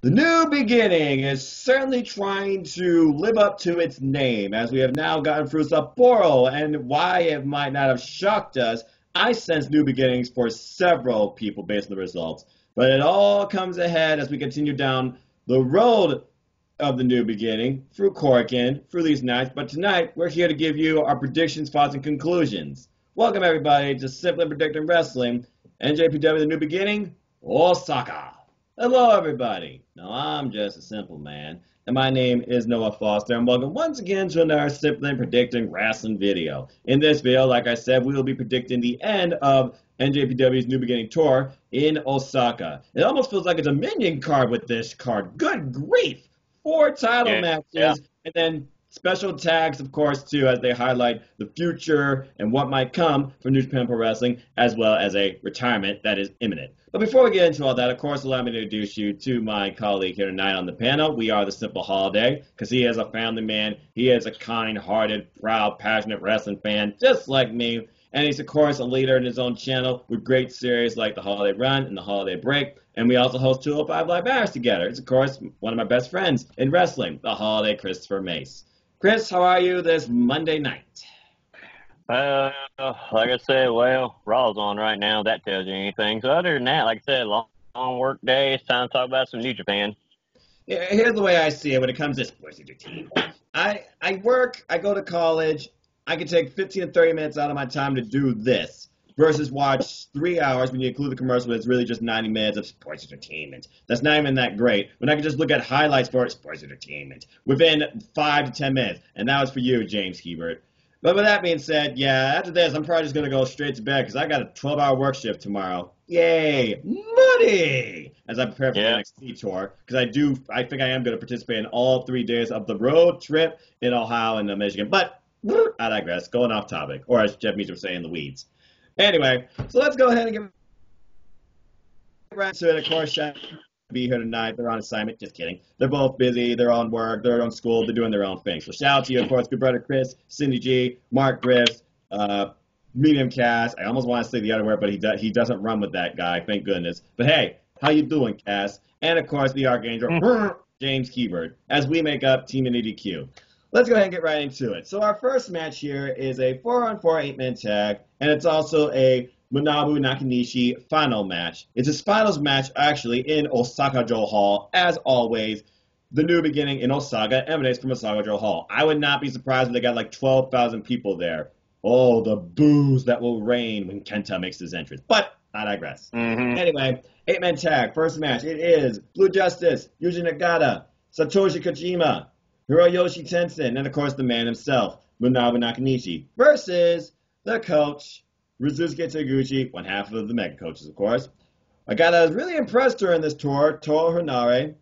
The new beginning is certainly trying to live up to its name, as we have now gotten through Sapporo, and why it might not have shocked us, I sense new beginnings for several people based on the results. But it all comes ahead as we continue down the road of the new beginning, through Corkin, through these nights, but tonight we're here to give you our predictions, thoughts, and conclusions. Welcome everybody to Simplin Predictin Wrestling, NJPW The New Beginning, Osaka. Hello, everybody. Now, I'm just a simple man, and my name is Noah Foster, and welcome once again to another Simplin Predictin Wrestling video. In this video, like I said, we will be predicting the end of NJPW's New Beginning Tour in Osaka. It almost feels like a Dominion card with this card. Good grief! 4 title matches, and then special tags, of course, too, as they highlight the future and what might come from New Japan Pro Wrestling, as well as a retirement that is imminent. But before we get into all that, of course, allow me to introduce you to my colleague here tonight on the panel. We are the Simple Holiday, because he is a family man. He is a kind-hearted, proud, passionate wrestling fan, just like me. And he's, of course, a leader in his own channel with great series like The Holiday Run and The Holiday Break. And we also host 205 Live Matters together. It's, of course, one of my best friends in wrestling, The Holiday Christopher Mace. Chris, how are you this Monday night? Like I said, well, Raw's on right now. That tells you anything. So other than that, like I said, long work day. It's time to talk about some New Japan. Yeah, here's the way I see it when it comes to sports team. I work, I go to college. I can take 15 to 30 minutes out of my time to do this versus watch 3 hours when you include the commercial. It's really just 90 minutes of sports entertainment. That's not even that great. When I can just look at highlights for sports entertainment within 5 to 10 minutes. And that was for you, James Hebert. But with that being said, yeah, after this, I'm probably just going to go straight to bed because I got a 12-hour work shift tomorrow. Yay! Money! As I prepare for the NXT tour, because I think I am going to participate in all 3 days of the road trip in Ohio and Michigan. But I digress, going off topic, or as Jeff Meach would say, in the weeds. Anyway, so let's go ahead and get right to it. Of course, Chef be here tonight. They're on assignment. Just kidding. They're both busy. They're on work. They're on school. They're doing their own thing. So shout out to you, of course, good brother Chris, Cindy G, Mark Griffs, Medium Cass. I almost want to say the other word, but he doesn't run with that guy. Thank goodness. But hey, how you doing, Cass? And of course, the Archangel, James Hebert, as we make up TeamIndyDQ. Let's go ahead and get right into it. So our first match here is a 4-on-4 8-man tag, and it's also a Manabu Nakanishi final match. It's his finals match, actually, in Osaka Joe Hall. As always, the new beginning in Osaka emanates from Osaka Joe Hall. I would not be surprised if they got like 12,000 people there. Oh, the boos that will reign when Kenta makes his entrance. But I digress. Anyway, 8-man tag, first match. It is Blue Justice, Yuji Nagata, Satoshi Kojima, Hiroyoshi Tenzin, and of course the man himself, Manabu Nakanishi, versus the coach, Rizusuke Taguchi, one half of the mega coaches, of course. I was really impressed during this tour, Toru Henare,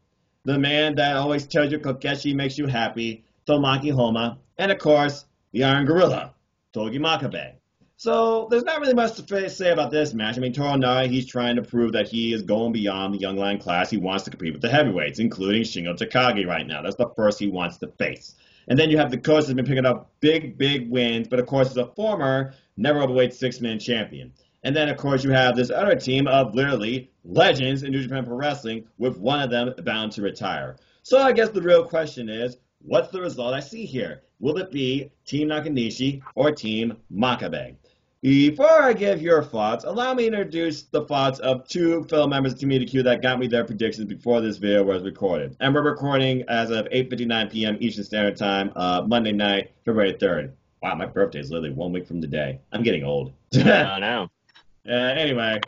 the man that always tells you Kokeshi makes you happy, Tomoaki Homa, and of course, the Iron Gorilla, Togi Makabe. So there's not really much to say about this match. I mean, Toru Henare, he's trying to prove that he is going beyond the young line class. He wants to compete with the heavyweights, including Shingo Takagi right now. That's the first he wants to face. And then you have the coach that's been picking up big wins, but of course is a former never overweight 6-man champion. And then, of course, you have this other team of literally legends in New Japan Pro Wrestling, with one of them bound to retire. So I guess the real question is, what's the result I see here? Will it be Team Nakanishi or Team Makabe? Before I give your thoughts, allow me to introduce the thoughts of 2 fellow members of TeamIndyDQ that got me their predictions before this video was recorded. And we're recording as of 8:59 p.m. Eastern Standard Time, Monday night, February 3rd. Wow, my birthday is literally 1 week from today. I'm getting old. I know. Anyway,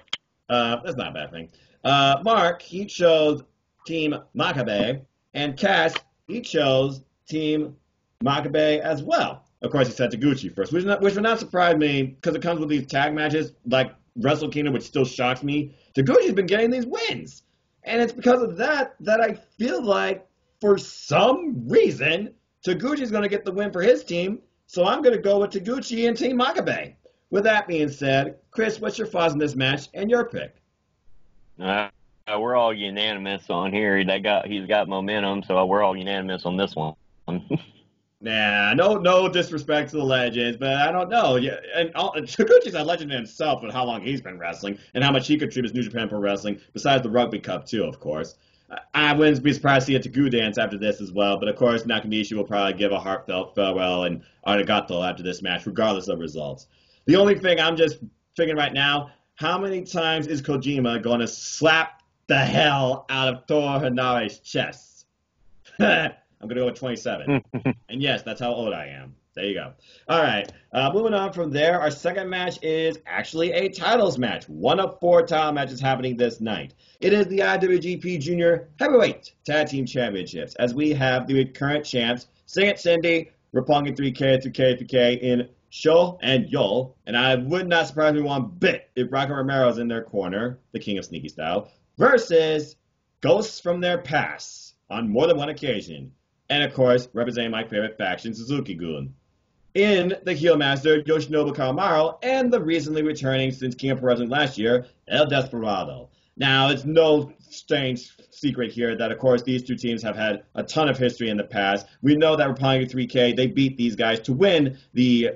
that's not a bad thing. Mark, he chose Team Makabe, and Cass, he chose Team Makabe as well. Of course, he said Taguchi first, which would not surprise me, because it comes with these tag matches, like Wrestle Kingdom, which still shocks me. Taguchi's been getting these wins. And it's because of that I feel like, for some reason, Taguchi's going to get the win for his team, so I'm going to go with Taguchi and Team Makabe. With that being said, Chris, what's your thoughts on this match and your pick? We're all unanimous on here. He's got momentum, so we're all unanimous on this one. Nah, no disrespect to the legends, but I don't know. Yeah, and Taguchi's a legend in himself with how long he's been wrestling and how much he contributes to New Japan Pro Wrestling, besides the Rugby Cup too, of course. I wouldn't be surprised to see a Tagu dance after this as well. But of course, Nakanishi will probably give a heartfelt farewell and arigato after this match, regardless of results. The only thing I'm just thinking right now, how many times is Kojima going to slap the hell out of Thor Hanare's chest? I'm going to go with 27. And yes, that's how old I am. There you go. All right. Moving on from there, our second match is actually a titles match. One of 4 title matches happening this night. It is the IWGP Junior Heavyweight Tag Team Championships, as we have the current champs, Sing It Cindy, Roppongi 3K, 3K in Sho and Yo. And I would not surprise me one bit if Rocket Romero's in their corner, the king of sneaky style, versus ghosts from their past on more than one occasion. And of course, representing my favorite faction, Suzuki-gun. In the heel master, Yoshinobu Kawamaro, and the recently returning since King of Pro Wrestling last year, El Desperado. Now, it's no strange secret here that, of course, these two teams have had a ton of history in the past. We know that Roppongi 3K, they beat these guys to win the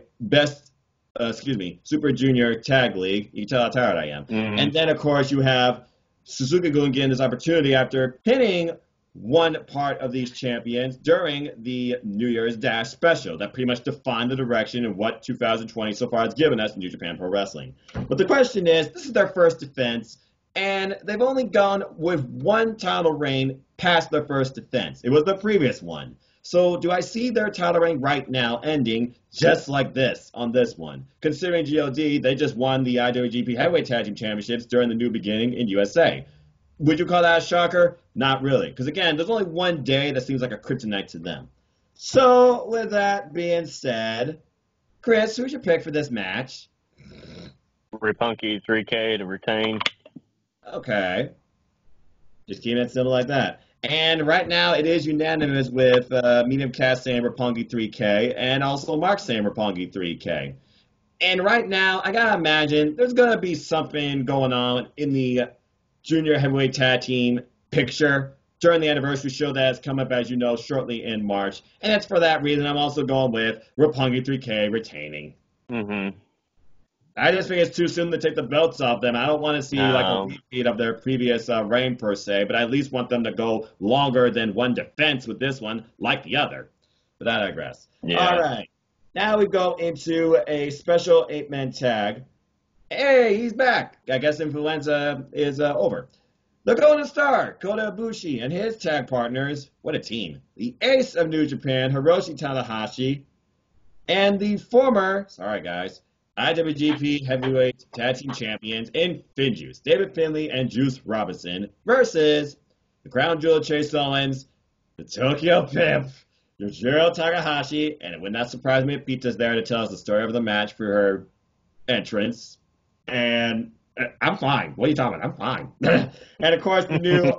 Super Junior Tag League. You can tell how tired I am. Mm-hmm. And then, of course, you have Suzuki-gun getting this opportunity after pinning one part of these champions during the New Year's Dash special that pretty much defined the direction of what 2020 so far has given us in New Japan Pro Wrestling. But the question is, this is their first defense, and they've only gone with one title reign past their first defense. It was the previous one. So do I see their title reign right now ending just like this on this one? Considering GOD, they just won the IWGP Heavyweight Tag Team Championships during the New Beginning in USA. Would you call that a shocker? Not really. Because, again, there's only one day that seems like a kryptonite to them. So, with that being said, Chris, who's your pick for this match? Roppongi 3K to retain. Okay. Just keeping it simple like that. And right now, it is unanimous with Medium Cast saying Roppongi 3K and also Mark saying Roppongi 3K. And right now, I got to imagine there's going to be something going on in the Junior Heavyweight Tag Team picture during the anniversary show that has come up, as you know, shortly in March. And it's for that reason I'm also going with Roppongi 3K retaining. Mm-hmm. I just think it's too soon to take the belts off them. I don't want to see like a repeat of their previous reign per se, but I at least want them to go longer than one defense with this one, like the other. But I digress. Yeah. All right. Now we go into a special 8-man tag. Hey, he's back. I guess influenza is over. The Golden Star, Kota Ibushi, and his tag partners, what a team. The ace of New Japan, Hiroshi Tanahashi, and the former, IWGP Heavyweight Tag Team Champions in FinJuice, David Finlay and Juice Robinson, versus the Crown Jewel Chase Owens, the Tokyo Pimp, Yujiro Takahashi, and it would not surprise me if Pita's there to tell us the story of the match for her entrance. And I'm fine. What are you talking about? I'm fine. And, of course, the new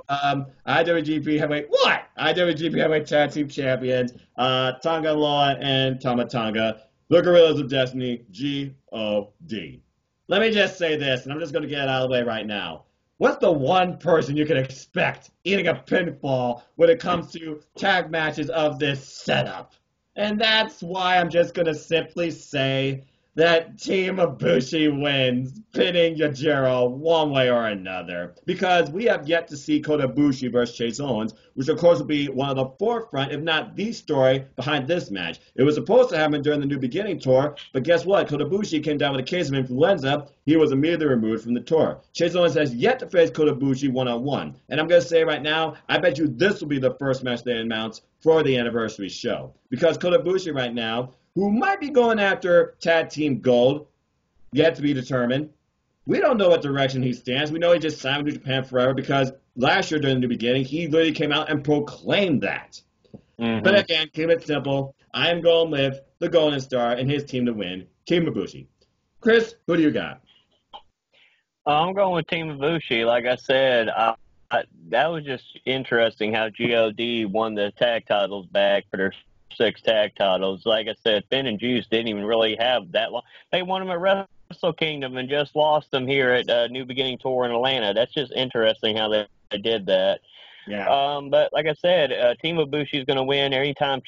IWGP Heavyweight Tag Team Champions, Tonga Loa and Tama Tonga, the Gorillas of Destiny, G.O.D. Let me just say this, and I'm just going to get it out of the way right now. What's the one person you can expect eating a pinfall when it comes to tag matches of this setup? And that's why I'm just going to simply say that Team Ibushi wins, pinning Yujiro one way or another. Because we have yet to see Kota Ibushi versus Chase Owens, which of course will be one of the forefront, if not the story, behind this match. It was supposed to happen during the New Beginning tour, but guess what? Kota Ibushi came down with a case of influenza. He was immediately removed from the tour. Chase Owens has yet to face Kota Ibushi one-on-one. And I'm going to say right now, I bet you this will be the first match they announce for the anniversary show. Because Kota Ibushi right now, who might be going after Tag Team Gold, yet to be determined. We don't know what direction he stands. We know he just signed with New Japan Forever because last year during the beginning, he literally came out and proclaimed that. Mm-hmm. But again, keep it simple. I am going with the Golden Star and his team to win, Team Ibushi. Chris, who do you got? I'm going with Team Ibushi. Like I said, that was just interesting how GOD won the tag titles back for their 6 tag titles. Like I said, Finn and Juice didn't even really have that long. They won them at Wrestle Kingdom and just lost them here at New Beginning Tour in Atlanta. That's just interesting how they did that. Yeah. But like I said, Team Ibushi is going to win anytime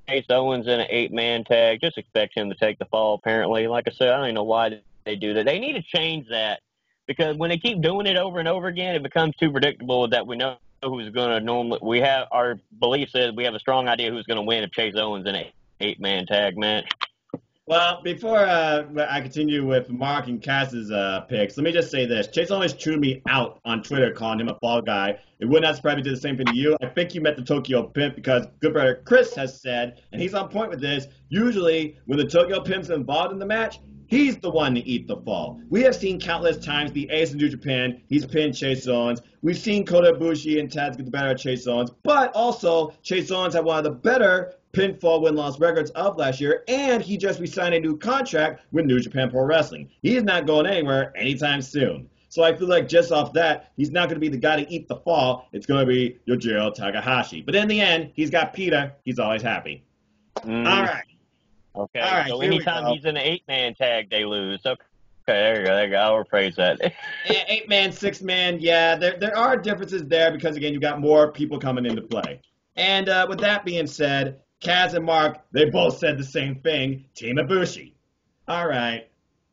Chase Owens in an 8-man tag. Just expect him to take the fall, apparently. Like I said, I don't even know why they do that. They need to change that because when they keep doing it over and over again, it becomes too predictable that we know who's going to normally. We have our belief says we have a strong idea who's going to win if Chase Owens in an 8-man tag match. Well, before I continue with Mark and Cass's picks, let me just say this. Chase Owens chewed me out on Twitter calling him a fall guy. It would not surprise me to do the same thing to you. I think you met the Tokyo Pimp because good brother Chris has said, and he's on point with this, usually when the Tokyo Pimp's involved in the match, he's the one to eat the fall. We have seen countless times the ace of New Japan, he's pinned Chase Owens. We've seen Kota Ibushi and Taz get the better of Chase Owens, but also Chase Owens had one of the better pinfall win-loss records of last year, and he just re-signed a new contract with New Japan Pro Wrestling. He's not going anywhere anytime soon. So I feel like just off that, he's not going to be the guy to eat the fall. It's going to be Yujiro Takahashi. But in the end, he's got Peter. He's always happy. All right. Okay. All right, so anytime he's in an 8-man tag, they lose. Okay. There you go. I'll rephrase that. 8-man, 6-man, yeah. There are differences there because, again, you got more people coming into play. And with that being said, Kaz and Mark, they both said the same thing, Team Ibushi. All right.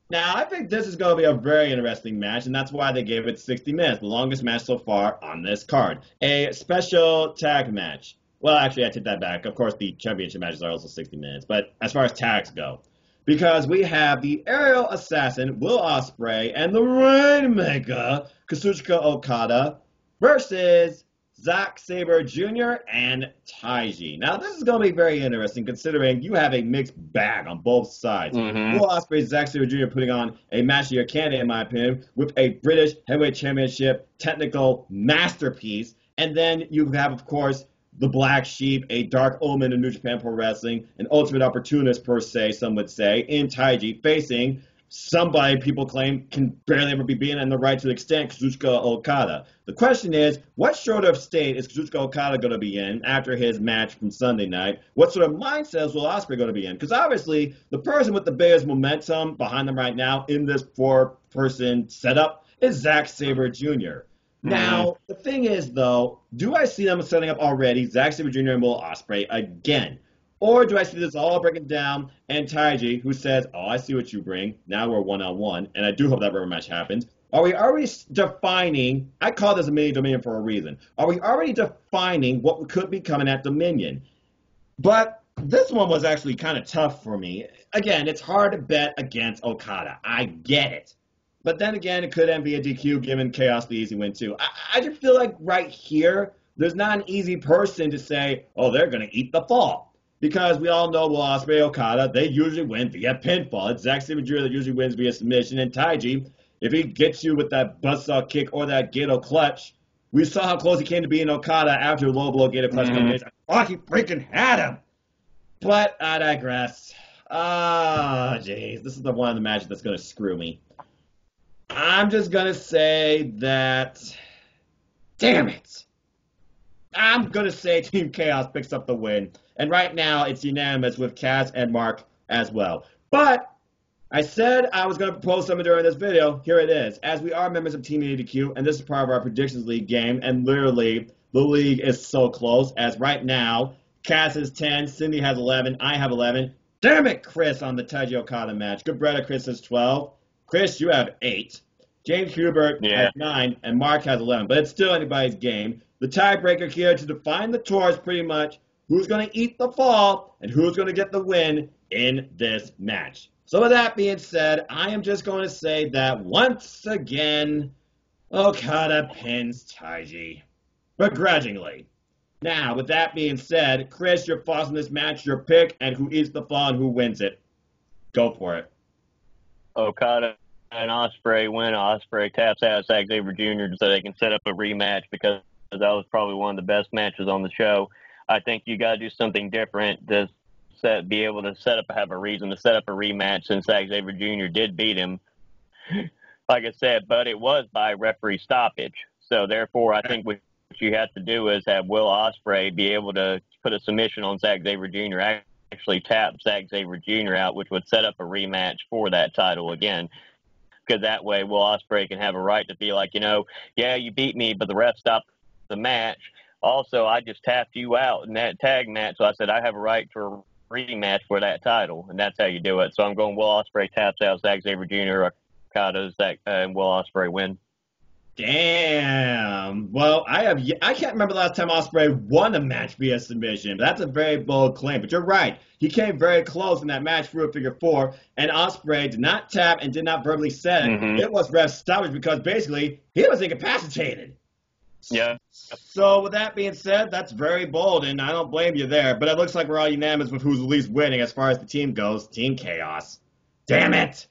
Now, I think this is going to be a very interesting match, and that's why they gave it 60 minutes, the longest match so far on this card. A special tag match. Well, actually, I take that back. Of course, the championship matches are also 60 minutes, but as far as tags go, because we have the aerial assassin, Will Ospreay, and the Rainmaker, Kazuchika Okada, versus Zack Sabre Jr. and Taiji. Now, this is going to be very interesting considering you have a mixed bag on both sides. Mm-hmm. Will Ospreay, Zack Sabre Jr. putting on a match of your candidate, in my opinion, with a British Heavyweight Championship technical masterpiece. And then you have, of course, the Black Sheep, a dark omen in New Japan Pro Wrestling, an ultimate opportunist, per se, some would say, in Taiji, facing somebody people claim can barely ever be beaten and the right to extent, Kazuchika Okada. The question is, what sort of state is Kazuchika Okada going to be in after his match from Sunday night? What sort of mindset is Will Ospreay going to be in? Because obviously, the person with the biggest momentum behind them right now in this 4-person setup is Zack Sabre Jr. Now, the thing is, though, do I see them setting up already Zack Sabre Jr. and Will Ospreay again? Or do I see this all breaking down and Taiji, who says, oh, I see what you bring. Now we're one-on-one, and I do hope that rubber match happens. Are we already defining, I call this a mini Dominion for a reason. Are we already defining what could be coming at Dominion? But this one was actually kind of tough for me. Again, it's hard to bet against Okada. I get it. But then again, it could end be a DQ given Chaos the easy win too. I just feel like right here, there's not an easy person to say, oh, they're going to eat the fall. Because we all know Will Ospreay, Okada, they usually win via pinfall. It's Zack Sabre Jr. that usually wins via submission. And Taiji, if he gets you with that buzzsaw kick or that Gato clutch, we saw how close he came to being Okada after the low blow Gato clutch combination. Oh, he freaking had him. But I digress. Jeez, this is the one of the matches that's going to screw me. I'm just going to say that, damn it. I'm going to say Team Chaos picks up the win. And right now, it's unanimous with Kaz and Mark as well. But I said I was going to propose something during this video. Here it is. As we are members of TeamIndyDQ, and this is part of our Predictions League game, and literally, the league is so close, as right now, Kaz has 10, Cindy has 11, I have 11. Damn it, Chris, on the Taiji Okada match. Good brother, Chris has 12. Chris, you have 8. James Hubert has 9, and Mark has 11. But it's still anybody's game. The tiebreaker here to define the tour is pretty much who's going to eat the fall and who's going to get the win in this match. So with that being said, I am just going to say that once again, Okada pins Taiji. Begrudgingly. Now, with that being said, Chris, your thoughts on this match, your pick, and who eats the fall and who wins it. Go for it. Okada and Ospreay win. Ospreay taps out Zack Sabre Jr. so they can set up a rematch because that was probably one of the best matches on the show. I think you got to do something different to be able to have a reason to set up a rematch since Zack Sabre Jr. did beat him. Like I said, but it was by referee stoppage. So therefore, I think what you have to do is have Will Ospreay be able to put a submission on Zack Sabre Jr., actually tap Zack Sabre Jr. out, which would set up a rematch for that title again. Because that way, Will Ospreay can have a right to be like, yeah, you beat me, but the ref stopped the match. Also, I just tapped you out in that tag match, so I said I have a right for a rematch for that title, and that's how you do it. So I'm going Will Ospreay taps out Zack Sabre Jr., Okada, and Will Ospreay win. Damn. Well, I can't remember the last time Osprey won a match via submission. That's a very bold claim, but you're right. He came very close in that match through a figure four, and Osprey did not tap and did not verbally say it. Mm-hmm. It was ref stoppage because basically he was incapacitated. Yeah. So with that being said, that's very bold, and I don't blame you there. But it looks like we're all unanimous with who's the least winning as far as the team goes. Team Chaos. Damn it.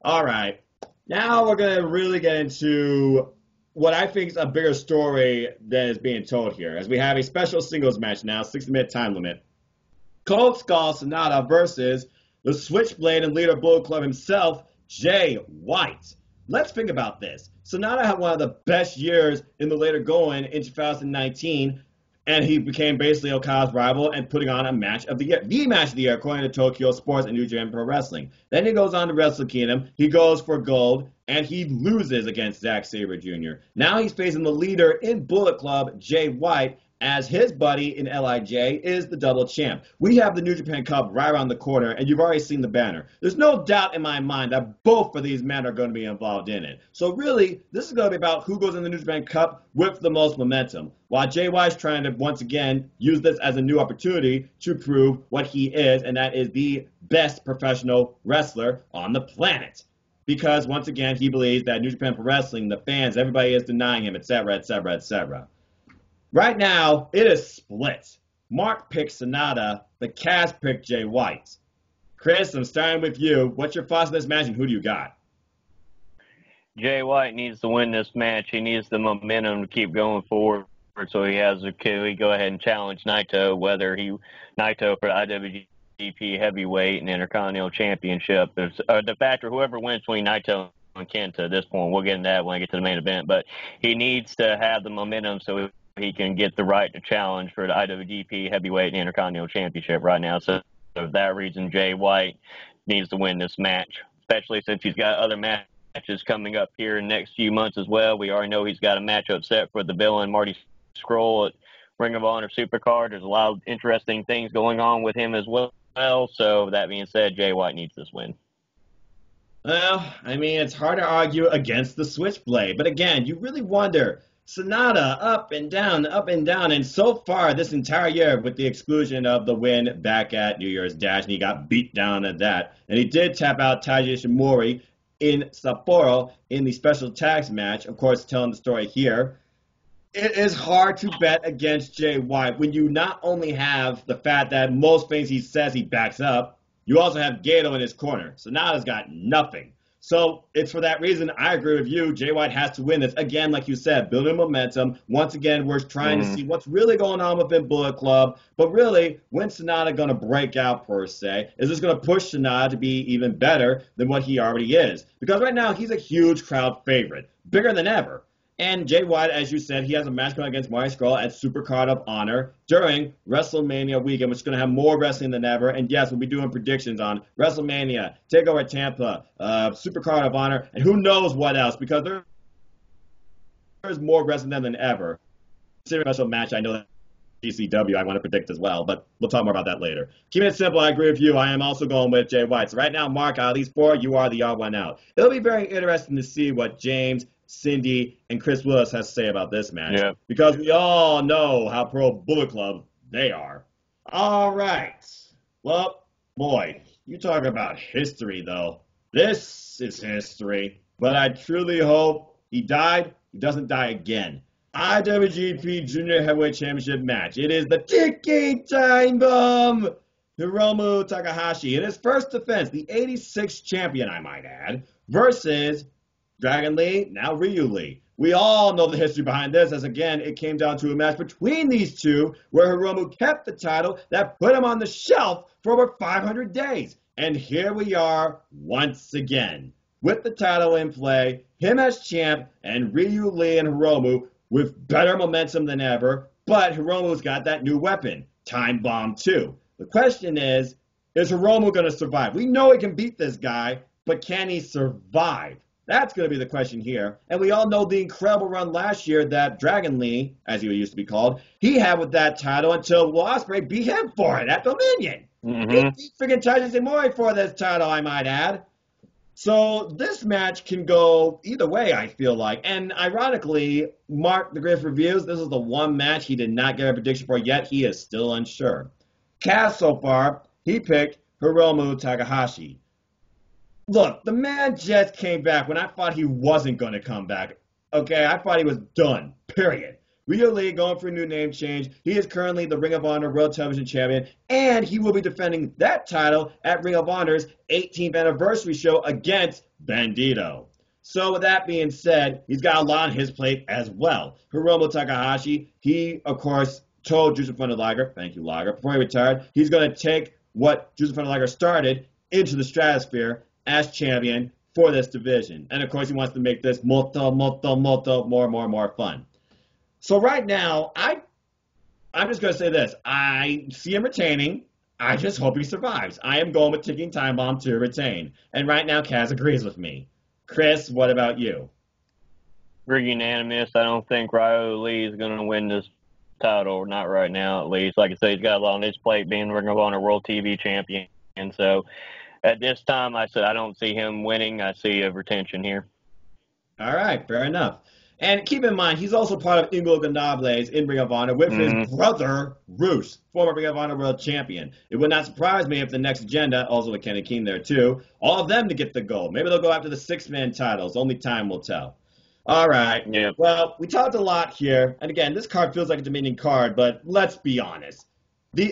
All right. Now we're going to really get into what I think is a bigger story than is being told here, as we have a special singles match now, 60-minute time limit. Cold Skull Sonata versus the Switchblade and leader Bullet Club himself, Jay White. Let's think about this. Sonata had one of the best years in the later going in 2019, and he became basically Okada's rival and putting on a match of the year. The match of the year, according to Tokyo Sports and New Japan Pro Wrestling. Then he goes on to Wrestle Kingdom. He goes for gold, and he loses against Zack Sabre Jr. Now he's facing the leader in Bullet Club, Jay White, as his buddy in LIJ is the double champ. We have the New Japan Cup right around the corner, and you've already seen the banner. There's no doubt in my mind that both of these men are going to be involved in it. So really, this is going to be about who goes in the New Japan Cup with the most momentum, while Jay White's trying to, once again, use this as a new opportunity to prove what he is, and that is the best professional wrestler on the planet. Because, once again, he believes that New Japan Pro Wrestling, the fans, everybody is denying him, etc., etc., etc. Right now, it is split. Mark picked Sonata, but Cass picked Jay White. Chris, I'm starting with you. What's your thoughts on this match, and who do you got? Jay White needs to win this match. He needs the momentum to keep going forward, so he go ahead and challenge Naito, Naito for the IWGP Heavyweight and Intercontinental Championship. The factor, whoever wins between Naito and Kenta at this point, we'll get into that when I get to the main event, but he needs to have the momentum so he can get the right to challenge for the IWGP Heavyweight and Intercontinental Championship right now. So for that reason, Jay White needs to win this match, especially since he's got other matches coming up here in the next few months as well. We already know he's got a matchup set for the villain Marty Scurll at Ring of Honor Supercard. There's a lot of interesting things going on with him as well. So that being said, Jay White needs this win. Well, I mean, it's hard to argue against the Switchblade. But again, you really wonder, Sonata up and down, and so far this entire year, with the exclusion of the win back at New Year's Dash, and he got beat down at that. And he did tap out Taiji Ishimori in Sapporo in the special tags match, of course, telling the story here. It is hard to bet against Jay White when you not only have the fact that most things he says he backs up, you also have Gato in his corner. Sonata's got nothing. So it's for that reason I agree with you. Jay White has to win this. Again, like you said, building momentum. Once again, we're trying to see what's really going on within Bullet Club. But really, when's Sonata going to break out, per se? Is this going to push Sonata to be even better than what he already is? Because right now, he's a huge crowd favorite. Bigger than ever. And Jay White, as you said, he has a match going against Marty Scurll at Supercard of Honor during WrestleMania weekend, which is going to have more wrestling than ever. And yes, we'll be doing predictions on WrestleMania, TakeOver Tampa, Supercard of Honor, and who knows what else, because there's more wrestling than ever. Special match, I know that GCW I want to predict as well, but we'll talk more about that later. Keeping it simple, I agree with you. I am also going with Jay White. So right now, Mark, out of these four, you are the odd one out. It'll be very interesting to see what James, Cindy, and Chris Willis has to say about this match. Yeah. Because we all know how pro Bullet Club they are. All right. Well, boy, you talk about history, though. This is history. But I truly hope he doesn't die again. IWGP Junior Heavyweight Championship match. It is the Tiki Time Bomb. Hiromu Takahashi in his first defense, the 86th champion, I might add, versus Dragon Lee, now Ryu Lee. We all know the history behind this, as again, it came down to a match between these two, where Hiromu kept the title that put him on the shelf for over 500 days. And here we are once again, with the title in play, him as champ, and Ryu Lee and Hiromu with better momentum than ever, but Hiromu's got that new weapon, Time Bomb 2. The question is Hiromu going to survive? We know he can beat this guy, but can he survive? That's going to be the question here. And we all know the incredible run last year that Dragon Lee, as he used to be called, he had with that title until Will Ospreay beat him for it at Dominion. He beat freaking Taiji Ishimori for this title, I might add. So this match can go either way, I feel like. And ironically, Mark the Griff Reviews, this is the one match he did not get a prediction for yet. He is still unsure. Cass so far, he picked Hiromu Takahashi. Look, the man just came back when I thought he wasn't going to come back. Okay, I thought he was done. Period. Rhea Lee going for a new name change. He is currently the Ring of Honor World Television Champion, and he will be defending that title at Ring of Honor's 18th anniversary show against Bandito. So with that being said, he's got a lot on his plate as well. Hiromu Takahashi, he, of course, told Jushin Thunder Liger, thank you, Liger, before he retired, he's going to take what Jushin Thunder Liger started into the stratosphere as champion for this division. And of course, he wants to make this more fun. So right now, I'm just going to say this. I see him retaining. I just hope he survives. I am going with Ticking Time Bomb to retain. And right now, Kaz agrees with me. Chris, what about you? We're unanimous. I don't think Ryo Lee is going to win this title, not right now at least. Like I said, he's got a lot on his plate being Ring of Honor World TV Champion. And so at this time, I said I don't see him winning. I see a retention here. All right, fair enough. And keep in mind, he's also part of Ingo Ganables in Ring of Honor with his brother, Roos, former Ring of Honor World Champion. It would not surprise me if the next agenda, also with Kenny King there too, all of them to get the gold. Maybe they'll go after the six-man titles. Only time will tell. All right. Yeah. Well, we talked a lot here. And again, this card feels like a Dominion card, but let's be honest.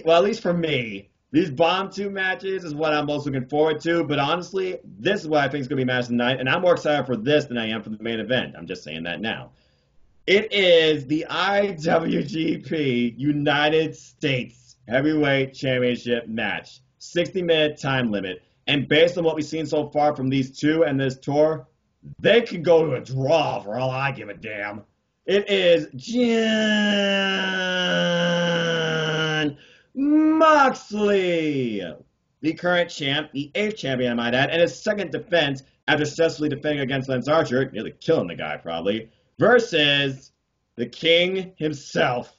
Well, at least for me, these Bomb 2 matches is what I'm most looking forward to, but honestly, this is what I think is going to be match of the night, and I'm more excited for this than I am for the main event. I'm just saying that now. It is the IWGP United States Heavyweight Championship match. 60-minute time limit. And based on what we've seen so far from these two and this tour, they could go to a draw for all I give a damn. It is Jon Moxley, the current champ, the 8th champion, I might add, and his second defense after successfully defending against Lance Archer, nearly killing the guy probably, versus the king himself,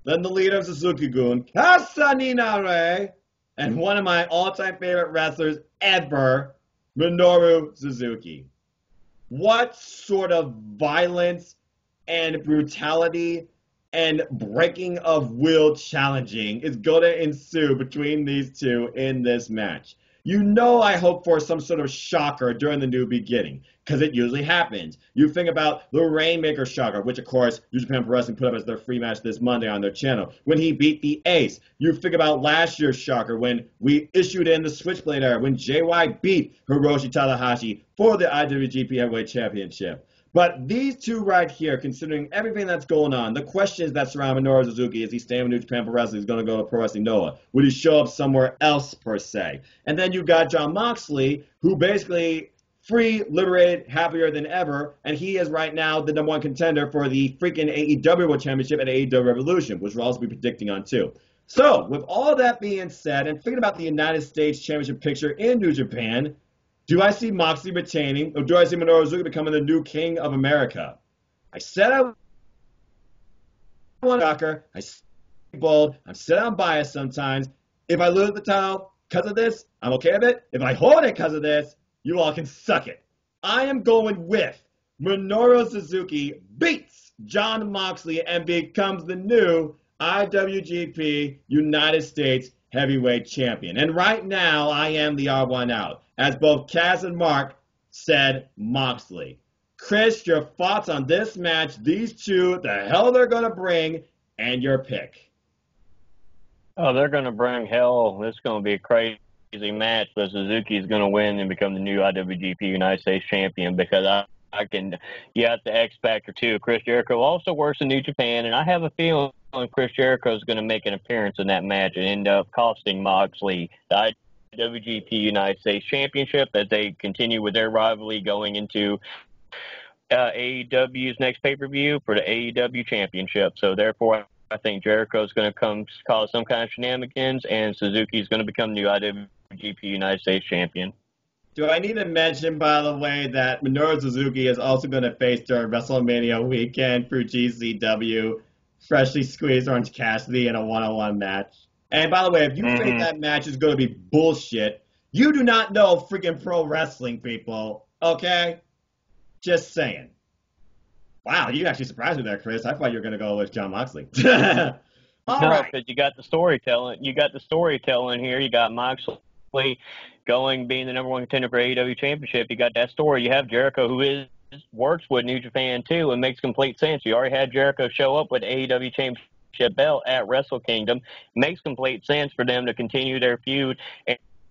then the leader of Suzuki-gun, Kasaninare, and one of my all-time favorite wrestlers ever, Minoru Suzuki. What sort of violence and brutality and breaking of will challenging is going to ensue between these two in this match? You know I hope for some sort of shocker during the new beginning, because it usually happens. You think about the Rainmaker shocker, which of course New Japan Pro Wrestling put up as their free match this Monday on their channel, when he beat the Ace. You think about last year's shocker when we issued in the Switchblade era, when JY beat Hiroshi Tanahashi for the IWGP Heavyweight Championship. But these two right here, considering everything that's going on, the questions that surround Minoru Suzuki, is he staying with New Japan Pro Wrestling? He's going to go to Pro Wrestling Noah. Would he show up somewhere else, per se? And then you've got Jon Moxley, who basically free, liberated, happier than ever, and he is right now the #1 contender for the freaking AEW World Championship at AEW Revolution, which we'll also be predicting on too. So, with all that being said, and thinking about the United States Championship picture in New Japan, do I see Moxley retaining, or do I see Minoru Suzuki becoming the new king of America? I said I want a shocker. I said I'm bold. I said I'm biased sometimes. If I lose the title because of this, I'm okay with it. If I hold it because of this, you all can suck it. I am going with Minoru Suzuki beats Jon Moxley and becomes the new IWGP United States Heavyweight Champion. And right now, I am the odd one out, as both Kaz and Mark said Moxley. Chris, your thoughts on this match, these two, the hell they're going to bring, and your pick. Oh, they're going to bring hell. This is going to be a crazy match, but Suzuki is going to win and become the new IWGP United States Champion, because I can, the X Factor too. Chris Jericho also works in New Japan, and I have a feeling Chris Jericho is going to make an appearance in that match and end up costing Moxley the IWGP United States Championship as they continue with their rivalry going into AEW's next pay-per-view for the AEW Championship. So therefore, I think Jericho is going to cause some kind of shenanigans, and Suzuki is going to become the new IWGP United States Champion. Do I need to mention, by the way, that Minoru Suzuki is also going to face during WrestleMania weekend through GCW, freshly squeezed Orange Cassidy in a one-on-one match? And by the way, if you think that match is going to be bullshit, You do not know freaking pro wrestling, people. Okay? Just saying. Wow, you actually surprised me there, Chris. I thought you were going to go with Jon Moxley. All No, right. because you got the storytelling. You got the storytelling here. You got Moxley being the number one contender for AEW Championship. You got that story. You have Jericho, who works with New Japan too, and makes complete sense. You already had Jericho show up with AEW Championship belt at Wrestle Kingdom. Makes complete sense for them to continue their feud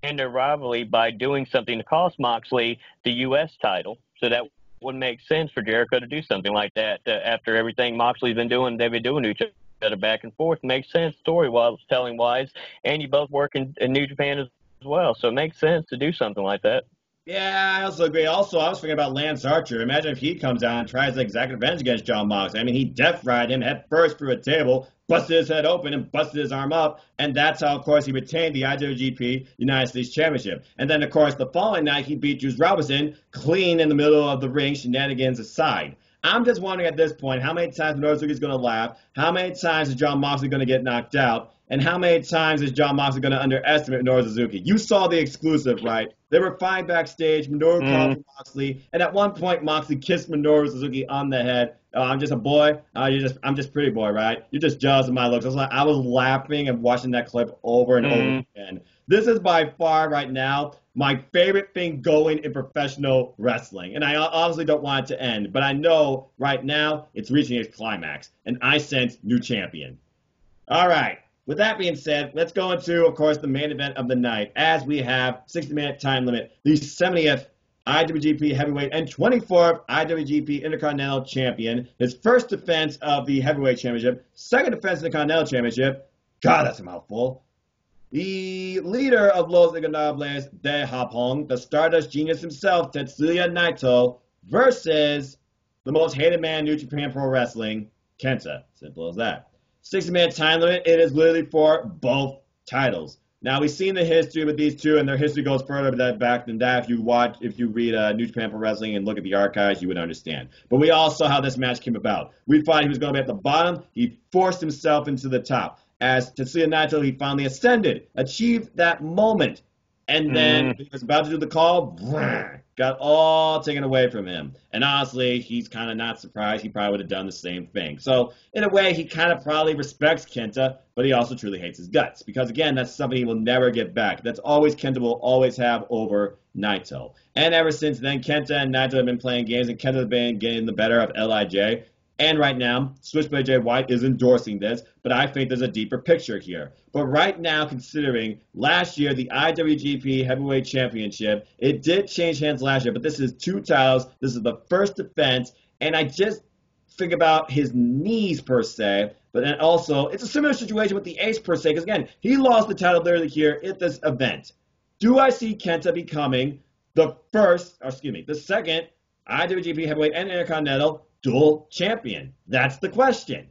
and their rivalry by doing something to cost Moxley the U.S. title. So that would make sense for Jericho to do something like that after everything Moxley's been doing. They've been doing to each other back and forth. Makes sense telling wise, and you both work in New Japan as well, so it makes sense to do something like that. Yeah, I also agree. Also, I was thinking about Lance Archer. Imagine if he comes out and tries the exact revenge against Jon Moxley. I mean, he death fried him head first through a table, busted his head open, and busted his arm up. And that's how, of course, he retained the IWGP United States Championship. And then, of course, the following night, he beat Juice Robinson clean in the middle of the ring, shenanigans aside. I'm just wondering at this point how many times Minoru Suzuki's going to laugh, how many times is Jon Moxley going to get knocked out, and how many times is Jon Moxley going to underestimate Minoru Suzuki? You saw the exclusive, right? They were fine backstage. Minoru called for Moxley, and at one point, Moxley kissed Minoru Suzuki on the head. Oh, I'm just a boy. I'm just pretty boy, right? You're just jealous of my looks. I was laughing and watching that clip over and over again. This is by far right now my favorite thing going in professional wrestling. And I honestly don't want it to end, but I know right now it's reaching its climax, and I sense new champion. All right. With that being said, let's go into, of course, the main event of the night, as we have 60-minute time limit, the 70th IWGP Heavyweight and 24th IWGP Intercontinental Champion, his first defense of the Heavyweight Championship, second defense of the Continental Championship. God, that's a mouthful. The leader of Los Ingobernables de Japón, the Stardust Genius himself, Tetsuya Naito, versus the most hated man in New Japan Pro Wrestling, Kenta. Simple as that. 60-minute time limit. It is literally for both titles. Now, we've seen the history with these two, and their history goes further back than that. If you read New Japan Pro Wrestling and look at the archives, you would understand. But we all saw how this match came about. We thought he was going to be at the bottom. He forced himself into the top. As Tetsuya Naito, he finally ascended, achieved that moment, and then he was about to do the call, got all taken away from him. And honestly, he's kind of not surprised. He probably would have done the same thing. So in a way, he kind of probably respects Kenta, but he also truly hates his guts. Because again, that's something he will never get back. That's always Kenta will always have over Naito. And ever since then, Kenta and Naito have been playing games, and Kenta has been getting the better of LIJ. And right now, Switchblade Jay White is endorsing this, but I think there's a deeper picture here. But right now, considering last year, the IWGP Heavyweight Championship, it did change hands last year, but this is two titles. This is the first defense, and I just think about his knees, per se, but then also, it's a similar situation with the Ace, per se, because again, he lost the title literally here at this event. Do I see Kenta becoming the second IWGP Heavyweight and Intercontinental dual champion? That's the question.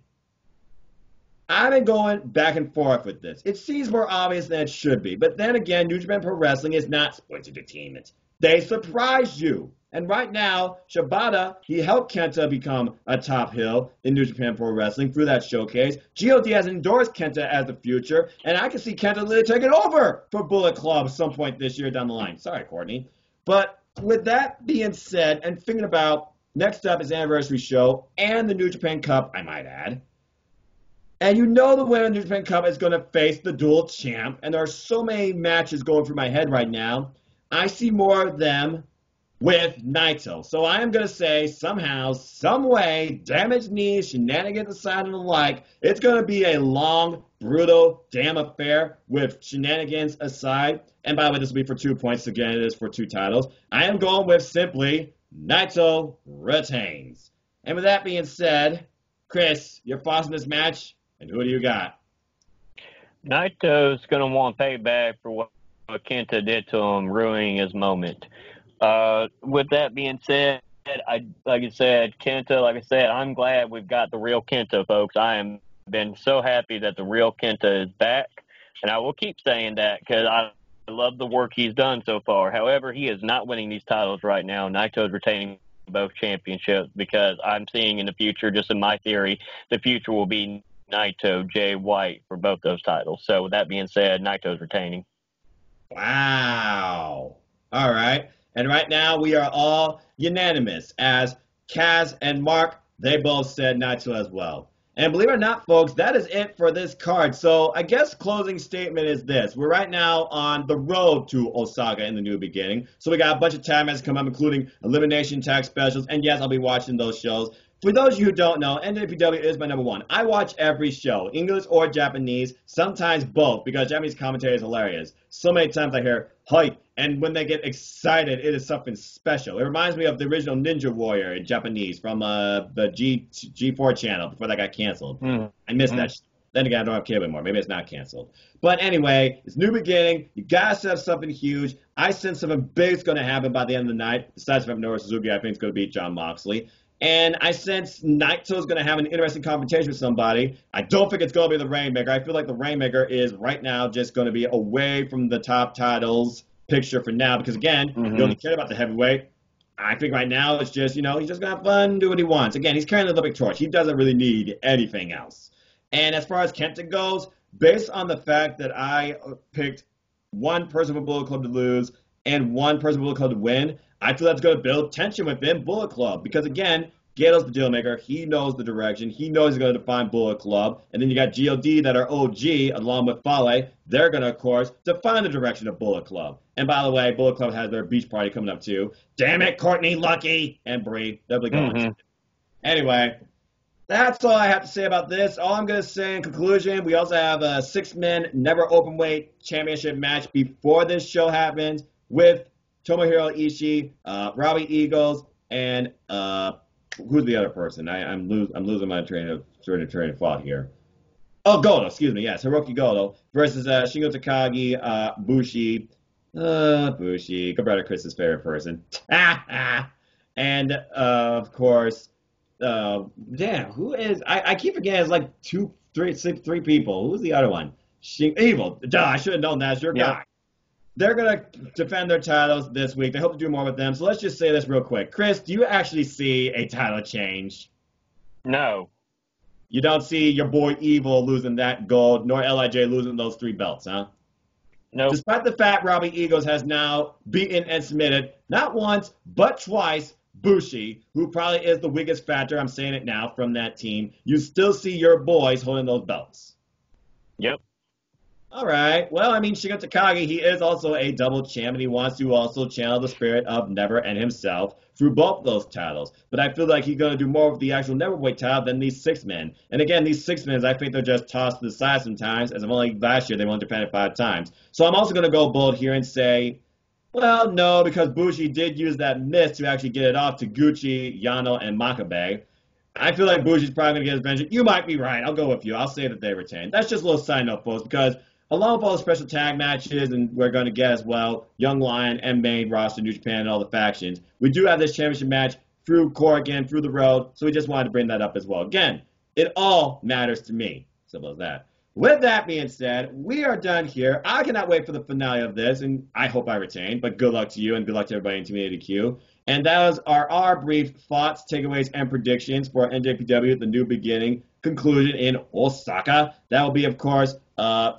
I've been going back and forth with this. It seems more obvious than it should be. But then again, New Japan Pro Wrestling is not sports entertainment. They surprise you. And right now, Shibata, he helped Kenta become a top heel in New Japan Pro Wrestling through that showcase. GOD has endorsed Kenta as the future. And I can see Kenta literally taking over for Bullet Club some point this year down the line. Sorry, Courtney. But with that being said, and thinking about next up is Anniversary Show and the New Japan Cup, I might add. And you know the winner of the New Japan Cup is going to face the dual champ. And there are so many matches going through my head right now. I see more of them with Naito. So I am going to say somehow, some way, damaged knees, shenanigans aside and the like, it's going to be a long, brutal, damn affair with shenanigans aside. And by the way, this will be for 2 points. Again, it is for two titles. I am going with simply Naito retains. And with that being said, Chris, your thoughts on this match, and who do you got? Naito's going to want payback for what Kenta did to him, ruining his moment. With that being said, Kenta, I'm glad we've got the real Kenta, folks. I am been so happy that the real Kenta is back, and I will keep saying that because I love the work he's done so far. However, he is not winning these titles right now. Naito's retaining both championships because I'm seeing in the future, just in my theory, the future will be Naito, Jay White for both those titles. So with that being said, Naito's retaining. Wow. All right. And right now we are all unanimous as Kaz and Mark, they both said Naito as well. And believe it or not, folks, that is it for this card. So I guess closing statement is this. We're right now on the road to Osaka in the new beginning. So we got a bunch of tag matches come up, including elimination tag specials. And yes, I'll be watching those shows. For those of you who don't know, NJPW is my number one. I watch every show, English or Japanese, sometimes both, because Japanese commentary is hilarious. So many times I hear hype, and when they get excited, it is something special. It reminds me of the original Ninja Warrior in Japanese from the G4 channel before that got canceled. I missed that. Then again, I don't have cable anymore. Maybe it's not canceled. But anyway, it's new beginning. You gotta set up something huge. I sense something big's gonna happen by the end of the night. Besides from Minoru Suzuki, I think it's gonna beat Jon Moxley. And I sense Naito's going to have an interesting confrontation with somebody. I don't think it's going to be the Rainmaker. I feel like the Rainmaker is right now just going to be away from the top titles picture for now because, again, you only care about the heavyweight. I think right now it's just, he's just going to have fun, do what he wants. Again, he's carrying the Olympic torch. He doesn't really need anything else. And as far as Kenta goes, based on the fact that I picked one person from Bullet Club to lose and one person from Bullet Club to win, I feel that's going to build tension within Bullet Club because, again, Gato's the deal maker. He knows the direction. He knows he's going to define Bullet Club. And then you got GOD that are OG along with Fale. They're going to, of course, define the direction of Bullet Club. And by the way, Bullet Club has their beach party coming up too. Damn it, Courtney, Lucky, and Brie. They'll be going. Anyway, that's all I have to say about this. All I'm going to say in conclusion, we also have a 6-man never openweight championship match before this show happens with Tomohiro Ishii, Robbie Eagles, and who's the other person? I'm losing my train of thought here. Oh, Goto, excuse me. Yes, Hiroki Goto versus Shingo Takagi, Bushi. Bushi, go brother Chris's favorite person. And of course, damn, who is? I keep forgetting. It's like three people. Who's the other one? Evil. Duh, I should have known that. It's your guy. They're going to defend their titles this week. They hope to do more with them. So let's just say this real quick. Chris, do you actually see a title change? No. You don't see your boy Evil losing that gold, nor LIJ losing those 3 belts, huh? No. Nope. Despite the fact Robbie Eagles has now beaten and submitted, not once, but twice, Bushi, who probably is the weakest factor, I'm saying it now, from that team, you still see your boys holding those belts. Yep. All right. Well, I mean, Shingo Takagi, he is also a double champ, and he wants to also channel the spirit of Never and himself through both those titles. But I feel like he's going to do more with the actual Neverweight title than these 6 men. And again, these 6 men, I think they're just tossed to the side sometimes, as of only last year they only defended 5 times. So I'm also going to go bold here and say, well, no, because Bushi did use that miss to actually get it off to Gucci, Yano, and Makabe. I feel like Bushi's probably going to get his vengeance. You might be right. I'll go with you. I'll say that they retain. That's just a little side note, folks, because along with all the special tag matches, and we're going to get as well Young Lion and main roster, New Japan, and all the factions, we do have this championship match through Corrigan, through the road, so we just wanted to bring that up as well. Again, it all matters to me. Simple as that. With that being said, we are done here. I cannot wait for the finale of this, and I hope I retain, but good luck to you, and good luck to everybody in TeamIndyDQ. And that are our brief thoughts, takeaways, and predictions for NJPW, the new beginning, conclusion in Osaka. That will be, of course,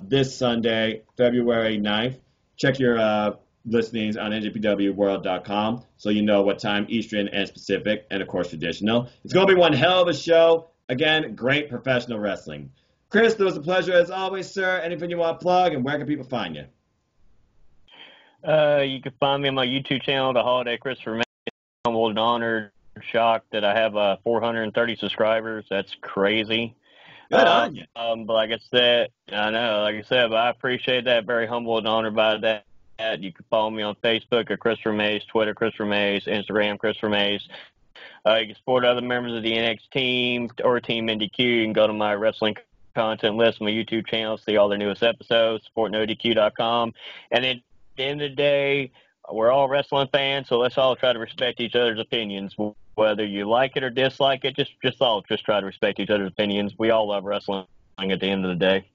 this Sunday, February 9th. Check your listings on njpwworld.com so you know what time Eastern and Pacific, and of course traditional. It's going to be one hell of a show. Again, great professional wrestling. Chris, it was a pleasure as always, sir. Anything you want to plug, and where can people find you? You can find me on my YouTube channel, The Holiday Christopher Mace. I'm humbled and honored, shocked that I have 430 subscribers. That's crazy. Good on you. But like I said, but I appreciate that. Very humbled and honored by that. You can follow me on Facebook at Christopher Mace, Twitter Christopher Mace, Instagram Christopher Mace. You can support other members of the NX team or Team NDQ. You can go to my wrestling content list on my YouTube channel, see all their newest episodes, support NoDQ.com. And at the end of the day, we're all wrestling fans, so let's all try to respect each other's opinions. Whether you like it or dislike it, just try to respect each other's opinions. We all love wrestling at the end of the day.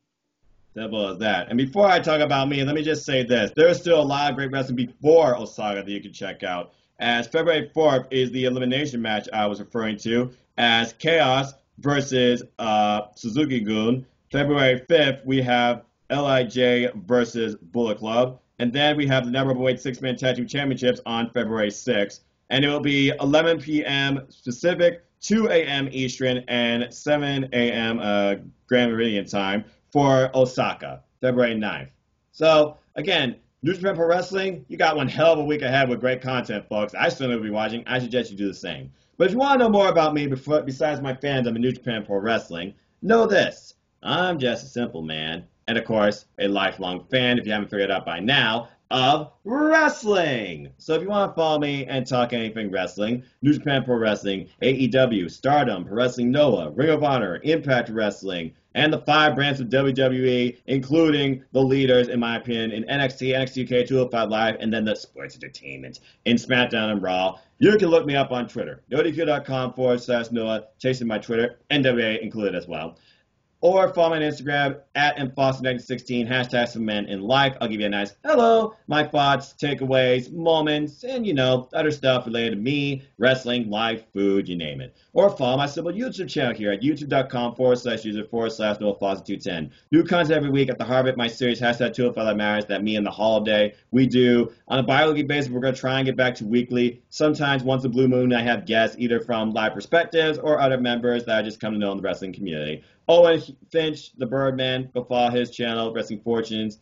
Simple as that. And before I talk about me, let me just say this. There's still a lot of great wrestling before Osaka that you can check out. As February 4th is the elimination match I was referring to as Chaos versus Suzuki Gun. February 5th, we have LIJ versus Bullet Club. And then we have the number weight six-man tag team championships on February 6th. And it will be 11 p.m. Pacific, 2 a.m. Eastern, and 7 a.m. Grand Meridian time for Osaka, February 9th. So, again, New Japan Pro Wrestling, you got one hell of a week ahead with great content, folks. I certainly will be watching. I suggest you do the same. But if you want to know more about me besides my fandom in New Japan Pro Wrestling, know this. I'm just a simple man, and of course, a lifelong fan, if you haven't figured it out by now, of wrestling. So if you want to follow me and talk anything wrestling, New Japan Pro Wrestling, AEW, Stardom, Pro Wrestling Noah, Ring of Honor, Impact Wrestling, and the 5 brands of WWE, including the leaders, in my opinion, in NXT, NXT UK, 205 Live, and then the sports entertainment in SmackDown and Raw. You can look me up on Twitter, NoDQ.com/Noah, chasing my Twitter, NWA included as well. Or follow me on Instagram at @Foster1916, hashtag some men in life. I'll give you a nice hello, my thoughts, takeaways, moments, and, other stuff related to me, wrestling, life, food, you name it. Or follow my simple YouTube channel here at youtube.com/user/NoahFoster210. New content every week at the heart of it, my series, hashtag 205 That Matters, that me and the holiday we do. On a bi-weekly basis, we're going to try and get back to weekly. Sometimes once a blue moon, I have guests either from live perspectives or other members that I just come to know in the wrestling community. Owen Finch, the Birdman, go follow his channel, Wrestling Fortunes.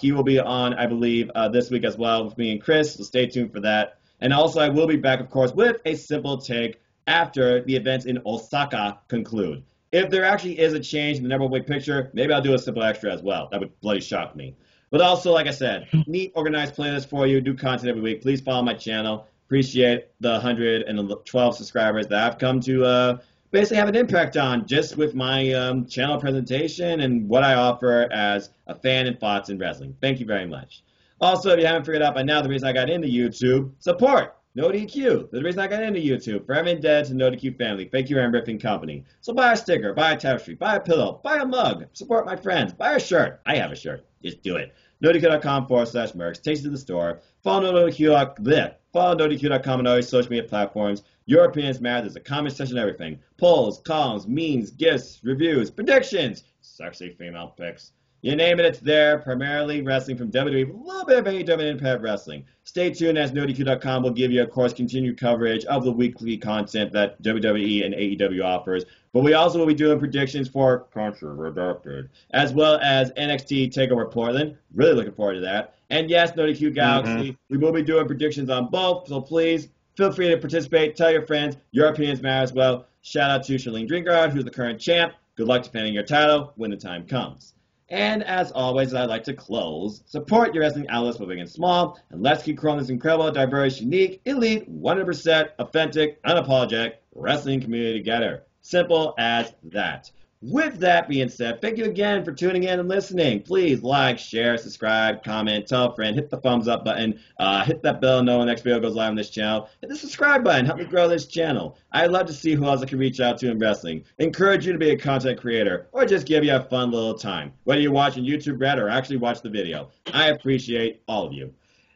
He will be on, I believe, this week as well with me and Chris, so stay tuned for that. And also, I will be back, of course, with a simple take after the events in Osaka conclude. If there actually is a change in the number weight picture, maybe I'll do a simple extra as well. That would bloody shock me. But also, like I said, neat, organized playlist for you, do content every week. Please follow my channel. Appreciate the 112 subscribers that I've come to basically have an impact on just with my channel presentation and what I offer as a fan and thoughts in wrestling. Thank you very much. Also, if you haven't figured out by now, the reason I got into YouTube, support NoDQ. The reason I got into YouTube, forever indebted to NoDQ family. Thank you, Aaron Riffin Company. So buy a sticker, buy a tapestry, buy a pillow, buy a mug, support my friends, buy a shirt. I have a shirt. Just do it. NoDQ.com/merch. Takes you to the store. Follow NoDQ.com on all your social media platforms. Your opinions matter. There's a comment section of everything. Polls, columns, memes, gifts, reviews, predictions, sexy female pics. You name it, it's there. Primarily wrestling from WWE, with a little bit of AEW and Impact Wrestling. Stay tuned as NoDQ.com will give you, of course, continued coverage of the weekly content that WWE and AEW offers. But we also will be doing predictions for Country Redacted, as well as NXT TakeOver Portland. Really looking forward to that. And yes, NoDQ Galaxy, we will be doing predictions on both, so please feel free to participate. Tell your friends. Your opinions matter as well. Shout out to Charlene Drinkard, who's the current champ. Good luck defending your title when the time comes. And as always, I'd like to close. Support your wrestling outlets, both big and small. And let's keep growing this incredible, diverse, unique, elite, 100% authentic, unapologetic wrestling community together. Simple as that. With that being said, thank you again for tuning in and listening. Please like, share, subscribe, comment, tell a friend, hit the thumbs up button, hit that bell to know when the next video goes live on this channel. Hit the subscribe button, help me grow this channel. I'd love to see who else I can reach out to in wrestling. Encourage you to be a content creator or just give you a fun little time, whether you're watching YouTube Red or actually watch the video. I appreciate all of you.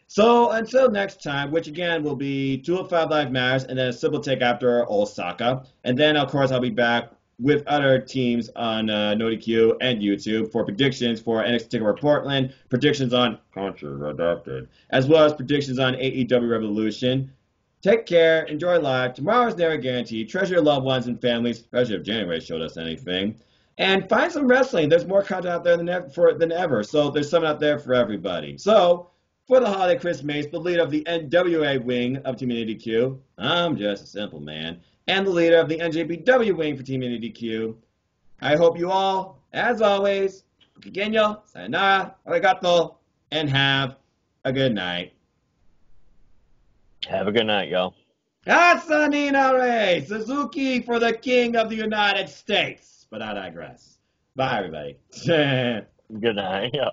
So until next time, which again will be 205 Live Matters and then a simple take after Osaka. And then, of course, I'll be back with other teams on NoDQ and YouTube for predictions for NXT TakeOver Portland, predictions on Country Redacted, as well as predictions on AEW Revolution. Take care, enjoy life. Tomorrow's never guaranteed. Treasure your loved ones and families, especially if January showed us anything. And find some wrestling. There's more content out there than ever. So there's something out there for everybody. So for the holiday, Chris Mace, the leader of the NWA wing of TeamIndyDQ, I'm just a simple man, and the leader of the NJPW wing for TeamIndyDQ. I hope you all, as always, Genyo, sayonara, arigato, and have a good night. Have a good night, y'all. Atsaninare, Suzuki for the King of the United States. But I digress. Bye, everybody. Good night. Yeah.